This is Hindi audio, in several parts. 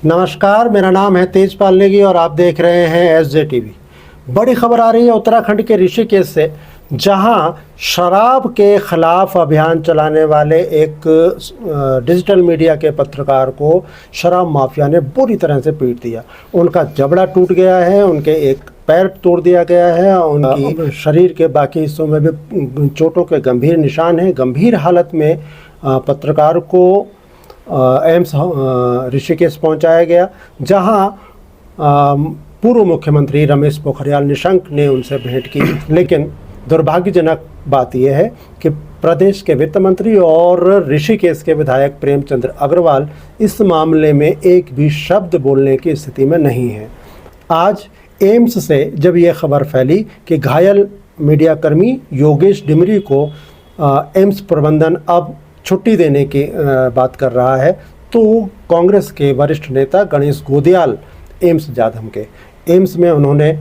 नमस्कार, मेरा नाम है तेजपाल नेगी और आप देख रहे हैं SJ TV। बड़ी खबर आ रही है उत्तराखंड के ऋषिकेश से, जहां शराब के खिलाफ अभियान चलाने वाले एक डिजिटल मीडिया के पत्रकार को शराब माफिया ने बुरी तरह से पीट दिया। उनका जबड़ा टूट गया है, उनके एक पैर तोड़ दिया गया है, उनकी शरीर के बाकी हिस्सों में भी चोटों के गंभीर निशान हैं। गंभीर हालत में पत्रकार को एम्स ऋषिकेश पहुंचाया गया, जहां पूर्व मुख्यमंत्री रमेश पोखरियाल निशंक ने उनसे भेंट की। लेकिन दुर्भाग्यजनक बात यह है कि प्रदेश के वित्त मंत्री और ऋषिकेश के विधायक प्रेमचंद अग्रवाल इस मामले में एक भी शब्द बोलने की स्थिति में नहीं है। आज एम्स से जब यह खबर फैली कि घायल मीडियाकर्मी योगेश डिमरी को एम्स प्रबंधन अब छुट्टी देने की बात कर रहा है, तो कांग्रेस के वरिष्ठ नेता गणेश गोदियाल एम्स जा धमके। एम्स में उन्होंने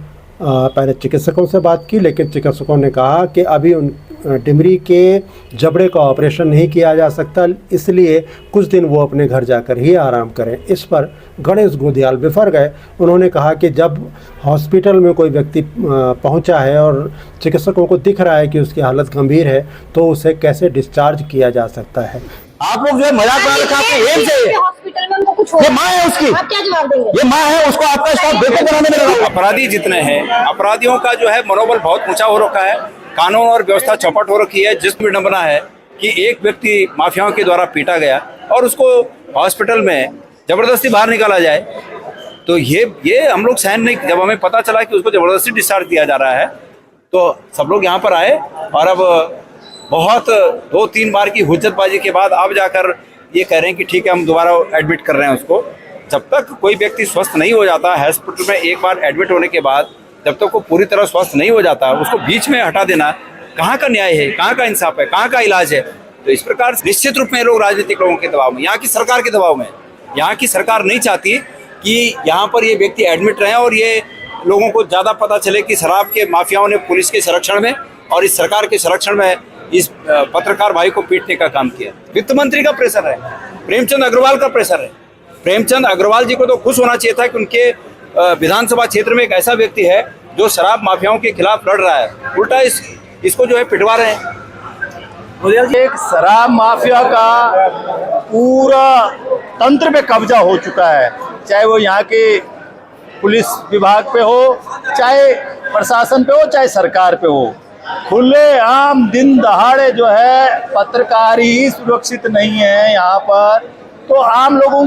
पहले चिकित्सकों से बात की, लेकिन चिकित्सकों ने कहा कि अभी उन डिमरी के जबड़े का ऑपरेशन नहीं किया जा सकता, इसलिए कुछ दिन वो अपने घर जाकर ही आराम करें। इस पर गणेश गोदियाल बिफर गए। उन्होंने कहा कि जब हॉस्पिटल में कोई व्यक्ति पहुंचा है और चिकित्सकों को दिख रहा है कि उसकी हालत गंभीर है, तो उसे कैसे डिस्चार्ज किया जा सकता है। आप लोग जो है मजाक बना रखा है, हॉस्पिटल में उनको कुछ हो, ये माँ है उसकी, आप क्या जवाब देंगे? ये माँ है, उसको आपका स्टाफ बेटे बनाने में लगा। अपराधी जितने हैं, अपराधियों का जो है मनोबल बहुत ऊंचा हो रखा है, कानून और व्यवस्था चौपट हो रखी है। जिस विडंबना है कि एक व्यक्ति माफियाओं के द्वारा पीटा गया और उसको हॉस्पिटल में जबरदस्ती बाहर निकाला जाए, तो ये हम लोग सहन नहीं। जब हमें पता चला कि उसको जबरदस्ती डिस्चार्ज दिया जा रहा है, तो सब लोग यहाँ पर आए और अब बहुत 2-3 बार की हुज्जतबाजी के बाद अब जाकर ये कह रहे हैं कि ठीक है, हम दोबारा एडमिट कर रहे हैं उसको। जब तक कोई व्यक्ति स्वस्थ नहीं हो जाता हॉस्पिटल में, एक बार एडमिट होने के बाद जब तक वो पूरी तरह स्वस्थ नहीं हो जाता, उसको बीच में हटा देना कहाँ का न्याय है, कहाँ का इंसाफ है, कहाँ का इलाज है। तो इस प्रकार निश्चित रूप में लोग राजनीतिक लोगों के दबाव में, यहाँ की सरकार के दबाव में, यहाँ की सरकार नहीं चाहती कि यहाँ पर ये व्यक्ति एडमिट रहे और ये लोगों को ज़्यादा पता चले कि शराब के माफियाओं ने पुलिस के संरक्षण में और इस सरकार के संरक्षण में इस पत्रकार भाई को पीटने का काम किया। वित्त मंत्री का प्रेशर है, प्रेमचंद अग्रवाल का प्रेशर है। प्रेमचंद अग्रवाल जी को तो खुश होना चाहिए था कि उनके विधानसभा क्षेत्र में एक ऐसा व्यक्ति है जो शराब माफियाओं के खिलाफ लड़ रहा है, उल्टा इसको जो है पिटवा रहे हैं। एक शराब माफिया का पूरा तंत्र पे कब्जा हो चुका है, चाहे वो यहाँ के पुलिस विभाग पे हो, चाहे प्रशासन पे हो, चाहे सरकार पे हो। खुले आम दिन दहाड़े जो है पत्रकार ही सुरक्षित नहीं है यहाँ पर। तो आम लोगों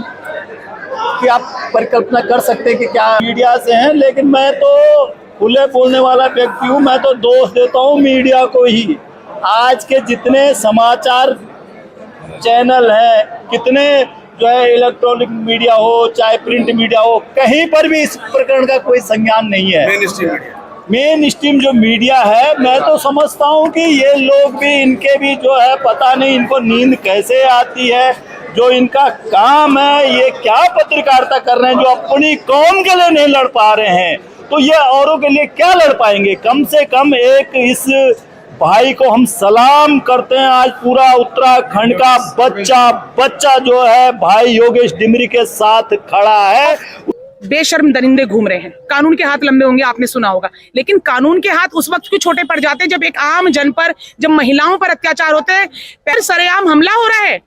की आप परिकल्पना कर सकते हैं कि क्या मीडिया से हैं, लेकिन मैं तो खुले बोलने वाला व्यक्ति हूँ। मैं तो दोष देता हूँ मीडिया को ही। आज के जितने समाचार चैनल हैं, कितने जो है इलेक्ट्रॉनिक मीडिया हो चाहे प्रिंट मीडिया हो, कहीं पर भी इस प्रकरण का कोई संज्ञान नहीं है। मेन स्ट्रीम जो मीडिया है, मैं तो समझता हूँ कि ये लोग भी, इनके भी जो है पता नहीं इनको नींद कैसे आती है। जो इनका काम है, ये क्या पत्रकारिता कर रहे हैं, जो अपनी कौम के लिए नहीं लड़ पा रहे हैं, तो ये औरों के लिए क्या लड़ पाएंगे। कम से कम एक इस भाई को हम सलाम करते हैं। आज पूरा उत्तराखंड का बच्चा जो है भाई योगेश डिमरी के साथ खड़ा है। बेशर्म दरिंदे घूम रहे हैं, कानून के हाथ लंबे होंगे, आपने सुना होगा, लेकिन कानून के हाथ उस वक्त क्यों छोटे पड़ जाते हैं जब एक आम जन पर, जब महिलाओं पर अत्याचार होते हैं, फिर सरेआम हमला हो रहा है।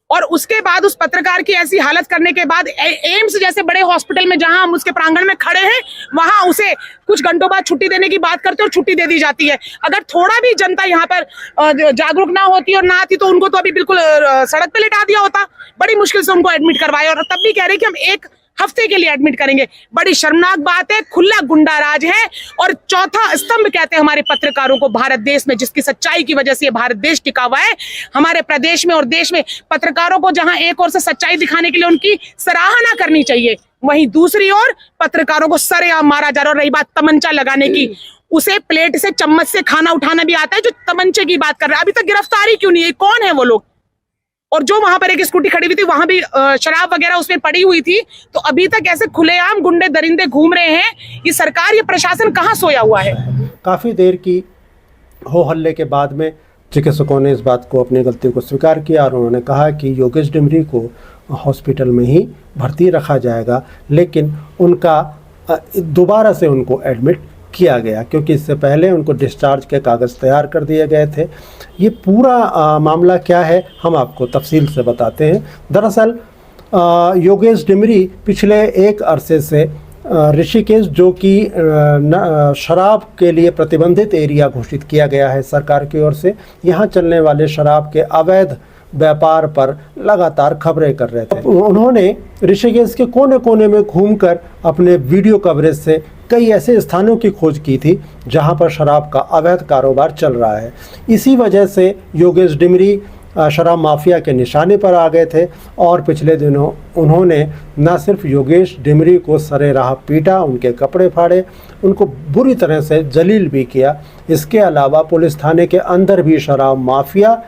और उसके बाद उस पत्रकार की ऐसी हालत करने के बाद एम्स जैसे बड़े हॉस्पिटल में, जहां हम उसके प्रांगण में खड़े हैं, वहां उसे कुछ घंटों बाद छुट्टी देने की बात करते और छुट्टी दे दी जाती है। अगर थोड़ा भी जनता यहाँ पर जागरूक ना होती और ना आती तो उनको तो अभी बिल्कुल सड़क पे लिटा दिया होता। बड़ी मुश्किल से उनको एडमिट करवाया और तब भी कह रहे कि हम 1 हफ्ते के लिए एडमिट करेंगे। बड़ी शर्मनाक बात है, खुला गुंडा राज है। और चौथा स्तंभ कहते हैं हमारे पत्रकारों को भारत देश में, जिसकी सच्चाई की वजह से ये भारत देश टिका हुआ है। हमारे प्रदेश में और देश में पत्रकारों को जहां एक ओर से सच्चाई दिखाने के लिए उनकी सराहना करनी चाहिए, वहीं दूसरी ओर पत्रकारों को सरेआम मारा जा रहा है। और रही बात तमंचा लगाने की, उसे प्लेट से चम्मच से खाना उठाना भी आता है जो तमंचे की बात कर रहा है। अभी तक गिरफ्तारी क्यों नहीं है? कौन है वो लोग? और जो वहां पर एक स्कूटी खड़ी हुई थी, वहां भी शराब वगैरह उसमें पड़ी हुई थी। तो अभी तक ऐसे खुलेआम गुंडे दरिंदे घूम रहे हैं। ये सरकार, ये प्रशासन कहाँ सोया हुआ है? काफ़ी देर की हो हल्ले के बाद में चिकित्सकों ने इस बात को, अपनी गलती को स्वीकार किया और उन्होंने कहा कि योगेश डिमरी को हॉस्पिटल में ही भर्ती रखा जाएगा, लेकिन उनका दोबारा से उनको एडमिट किया गया क्योंकि इससे पहले उनको डिस्चार्ज के कागज़ तैयार कर दिए गए थे। ये पूरा मामला क्या है हम आपको तफसील से बताते हैं। दरअसल योगेश डिमरी पिछले एक अरसे से ऋषिकेश, जो कि शराब के लिए प्रतिबंधित एरिया घोषित किया गया है सरकार की ओर से, यहाँ चलने वाले शराब के अवैध व्यापार पर लगातार खबरें कर रहे थे। उन्होंने ऋषिकेश के कोने कोने में घूमकर अपने वीडियो कवरेज से कई ऐसे स्थानों की खोज की थी जहां पर शराब का अवैध कारोबार चल रहा है। इसी वजह से योगेश डिमरी शराब माफिया के निशाने पर आ गए थे और पिछले दिनों उन्होंने न सिर्फ योगेश डिमरी को सरेराह पीटा, उनके कपड़े फाड़े, उनको बुरी तरह से जलील भी किया। इसके अलावा पुलिस थाने के अंदर भी शराब माफिया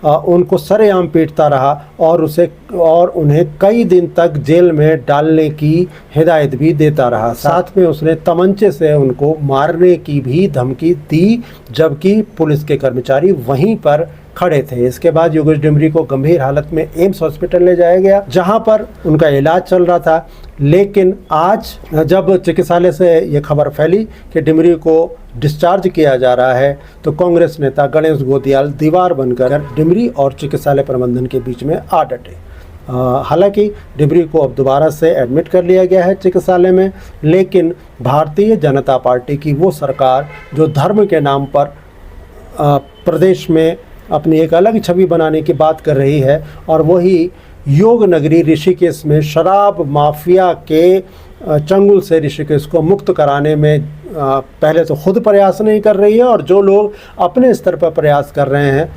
उनको सरेआम पीटता रहा और उन्हें कई दिन तक जेल में डालने की हिदायत भी देता रहा। साथ में उसने तमंचे से उनको मारने की भी धमकी दी, जबकि पुलिस के कर्मचारी वहीं पर खड़े थे। इसके बाद योगेश डिमरी को गंभीर हालत में एम्स हॉस्पिटल ले जाया गया, जहां पर उनका इलाज चल रहा था। लेकिन आज जब चिकित्सालय से ये खबर फैली कि डिमरी को डिस्चार्ज किया जा रहा है, तो कांग्रेस नेता गणेश गोदियाल दीवार बनकर डिमरी और चिकित्सालय प्रबंधन के बीच में आ डटे। हालांकि डिमरी को अब दोबारा से एडमिट कर लिया गया है चिकित्सालय में, लेकिन भारतीय जनता पार्टी की वो सरकार जो धर्म के नाम पर प्रदेश में अपनी एक अलग छवि बनाने की बात कर रही है, और वही योग नगरी ऋषिकेश में शराब माफिया के चंगुल से ऋषिकेश को मुक्त कराने में पहले तो खुद प्रयास नहीं कर रही है, और जो लोग अपने स्तर पर प्रयास कर रहे हैं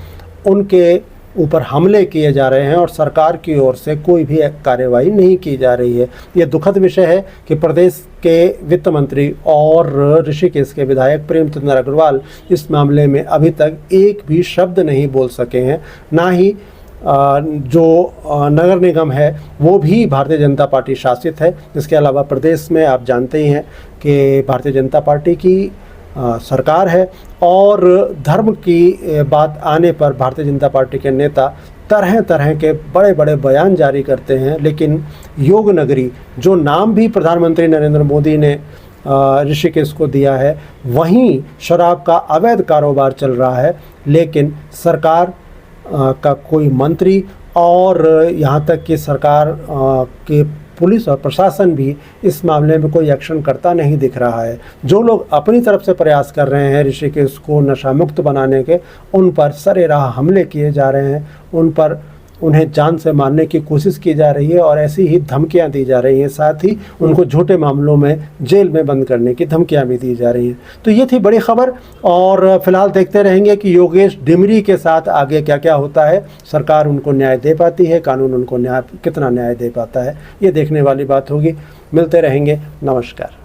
उनके ऊपर हमले किए जा रहे हैं और सरकार की ओर से कोई भी कार्रवाई नहीं की जा रही है। ये दुखद विषय है कि प्रदेश के वित्त मंत्री और ऋषिकेश के विधायक प्रेम चंद्र अग्रवाल इस मामले में अभी तक एक भी शब्द नहीं बोल सके हैं। ना ही जो नगर निगम है वो भी भारतीय जनता पार्टी शासित है। इसके अलावा प्रदेश में आप जानते ही हैं कि भारतीय जनता पार्टी की सरकार है, और धर्म की बात आने पर भारतीय जनता पार्टी के नेता तरह तरह के बड़े बड़े बयान जारी करते हैं। लेकिन योग नगरी, जो नाम भी प्रधानमंत्री नरेंद्र मोदी ने ऋषिकेश को दिया है, वहीं शराब का अवैध कारोबार चल रहा है, लेकिन सरकार का कोई मंत्री और यहाँ तक कि सरकार के पुलिस और प्रशासन भी इस मामले में कोई एक्शन करता नहीं दिख रहा है। जो लोग अपनी तरफ से प्रयास कर रहे हैं ऋषिकेश को नशा मुक्त बनाने के, उन पर सरेराह हमले किए जा रहे हैं, उन्हें जान से मारने की कोशिश की जा रही है और ऐसी ही धमकियां दी जा रही हैं। साथ ही उनको झूठे मामलों में जेल में बंद करने की धमकियां भी दी जा रही हैं। तो ये थी बड़ी खबर, और फिलहाल देखते रहेंगे कि योगेश डिमरी के साथ आगे क्या क्या होता है। सरकार उनको न्याय दे पाती है, कानून उनको कितना न्याय दे पाता है, ये देखने वाली बात होगी। मिलते रहेंगे, नमस्कार।